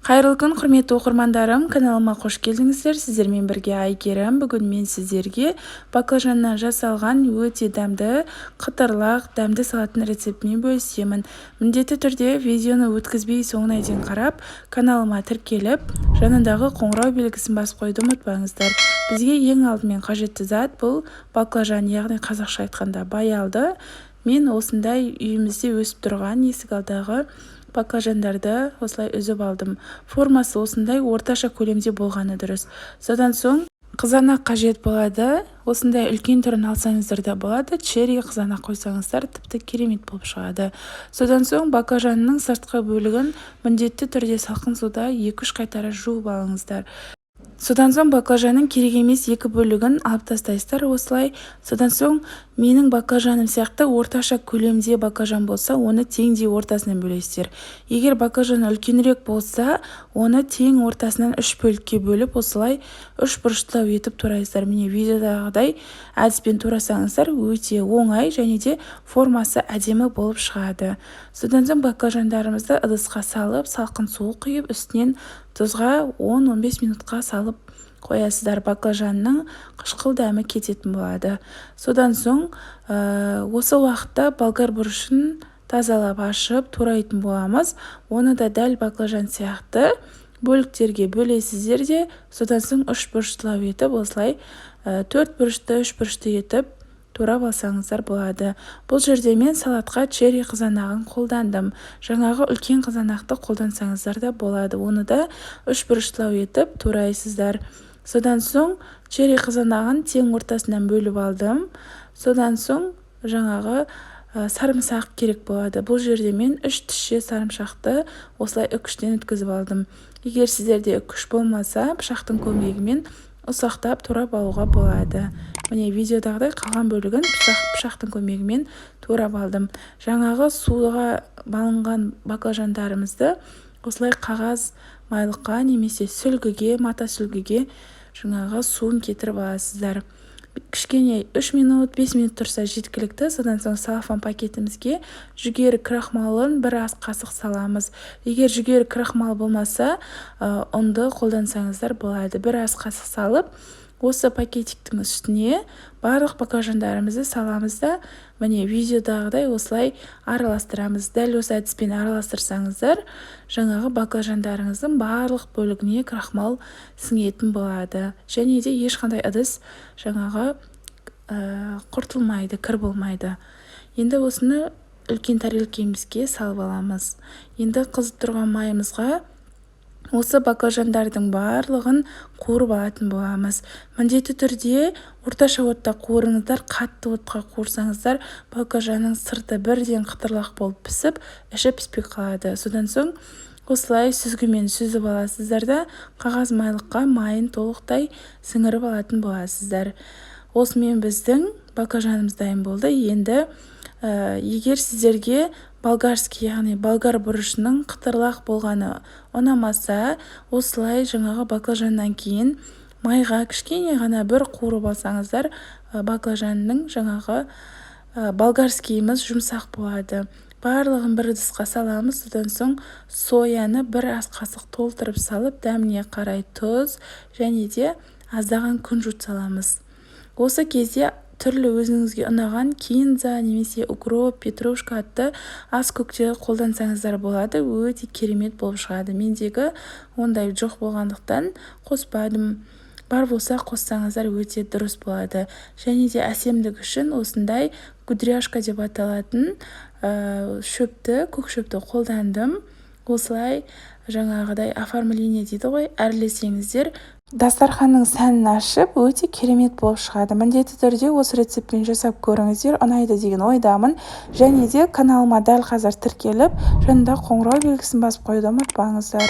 Қайырлы күн, құрметті оқырмандарым, каналыма қош келдіңіздер. Сіздермен бірге Айгерім. Бүгін мен сіздерге баклажаннан жасалған өте дәмді, қытырлақ, дәмді салаттың рецептімен бөлісемін. Міндетті түрде видеоны өткізбей соңына дейін қарап, каналыма тіркеліп, жанындағы қоңырау белгісін басып қойды ұмытпаңыздар. Бізге ең алдымен қажетті зат бұл баклажан, яғни қазақша айтқанда баялды. Мен осындай үйімізде өсіп тұрған есік алдағы баклажандарды осылай үзіп алдым. Формасы осындай орташа көлемде болғаны дұрыс. Содан соң қызанақ қажет болады. Осындай үлкен түрін алсаңыздар да болады. Черри қызанақ қойсаңыздар тіпті керемет болып шығады. Содан соң баклажанның сыртқы бөлігін міндетті түрде салқын суда 2-3 қайтара жуып алыңыздар. Содан соң баклажанның керек емес екі бөлігін алып тастайсыздар осылай. Содан соң менің баклажаным сияқты орташа көлемде баклажан болса, оны теңдей ортасынан бөлесіздер. Егер баклажан үлкенірек болса, оны тең ортасынан 3 бөлікке бөліп, осылай 3 бұрыштау етіп турайсыздар. Міне видеодағыдай әдіспен турасаңыздар өте оңай және де формасы әдемі болып шығады. Содан соң баклажандарымызды ыдысқа салып, салқын су құйып, үстінен тұзға 10-15 минутқа салып қоясыздар. Баклажанның қышқыл дәмі кететін болады. Содан соң осы уақытта болгар бұрышын тазалап ашып турайтын боламыз. Оны да дәл баклажан сияқты бөліктерге бөлесіздер де, содан соң 3 бұрыштылау етіп, осылай 4 бұрышты 3 бұрышты етіп турап алсаңыздар болады. Бұл жерде мен салатқа черри қызанағын қолдандым. Жаңағы үлкен қызанақты қолдансаңыздар да болады. Оны да 3 бұрыштылау етіп турайсыздар. Содан соң черри қызанағын тең ортасынан бөліп алдым. Содан соң жаңағы сарымсақ керек болады. Бұл жерде мен 3 тісше сарымсақты осылай үкіштен өткізіп алдым. Егер сіздерде үкіш болмаса, пышақтың көмегімен ұсақтап турап алуға болады. Міне видеодағыдай қалған бөлігін пышақтың көмегімен турап алдым. Жаңағы суға малынған баклажандарымызды осылай қағаз майлыққа немесе сүлгіге, мата сүлгіге жаңағы суын кетіріп аласыздар. Кішкене 3 минут, 5 минут тұрса жеткілікті. Содан соң салафан пакетімізге жүгері крахмалын 1 ас қасық саламыз. Егер жүгері крахмал болмаса, ұнды қолдансаңыздар болады. 1 ас қасық салып, осы пакетиктің үстіне барлық баклажандарымызды саламыз да, міне видеодағыдай осылай араластырамыз. Дәл осы әдіспен араластырсаңыздар, жаңағы баклажандарыңыздың барлық бөлігіне крахмал сіңетін болады. Және де ешқандай ыдыс жаңағы құртылмайды, кір болмайды. Енді осыны үлкен тарелкемізге салып аламыз. Енді қызып тұрған майымызға осы баклажандардың барлығын қуырып алатын боламыз. Міндетті түрде орташа отта қуырыңыздар, қатты отқа қуырсаңыздар, баклажанның сырты бірден қытырлақ болып пісіп, іші піспей қалады. Содан соң осылай сүзгімен сүзіп аласыздар да, қағаз майлыққа майын толықтай сіңіріп алатын боласыздар. Осымен біздің баклажанымыз дайын болды. Енді егер сіздерге болгарский, яғни болгар бұрышының қытырлақ болғаны ұнамаса, осылай жаңағы баклажаннан кейін майға кішкене ғана бір қуырып алсаңыздар, баклажанның жаңағы болгарскийіміз жұмсақ болады. Барлығын бір ыдысқа саламыз. Содан соң сояны 1 ас қасық толтырып салып, дәміне қарай тұз және де аздаған күнжіт саламыз. Осы кезде түрлі өзіңізге ұнаған кинза немесе укроп, петрушка атты ас көктері қолдансаңыздар болады. Өте керемет болып шығады. Мендегі ондай жоқ болғандықтан қоспадым. Бар болса қоссаңыздар өте дұрыс болады. Және де әсемдік үшін осындай кудряшка деп аталатын шөпті, көк шөпті қолдандым. Осылай жаңағыдай оформление дейді ғой, әрлесеңіздер дастарханның сәнін ашып, өте керемет болып шығады. Міндетті түрде осы рецептпен жасап көріңіздер, ұнайды деген ойдамын. Және де каналыма дәл қазір тіркеліп, жанында қоңырау белгісін басып қойды ұмытпаңыздар.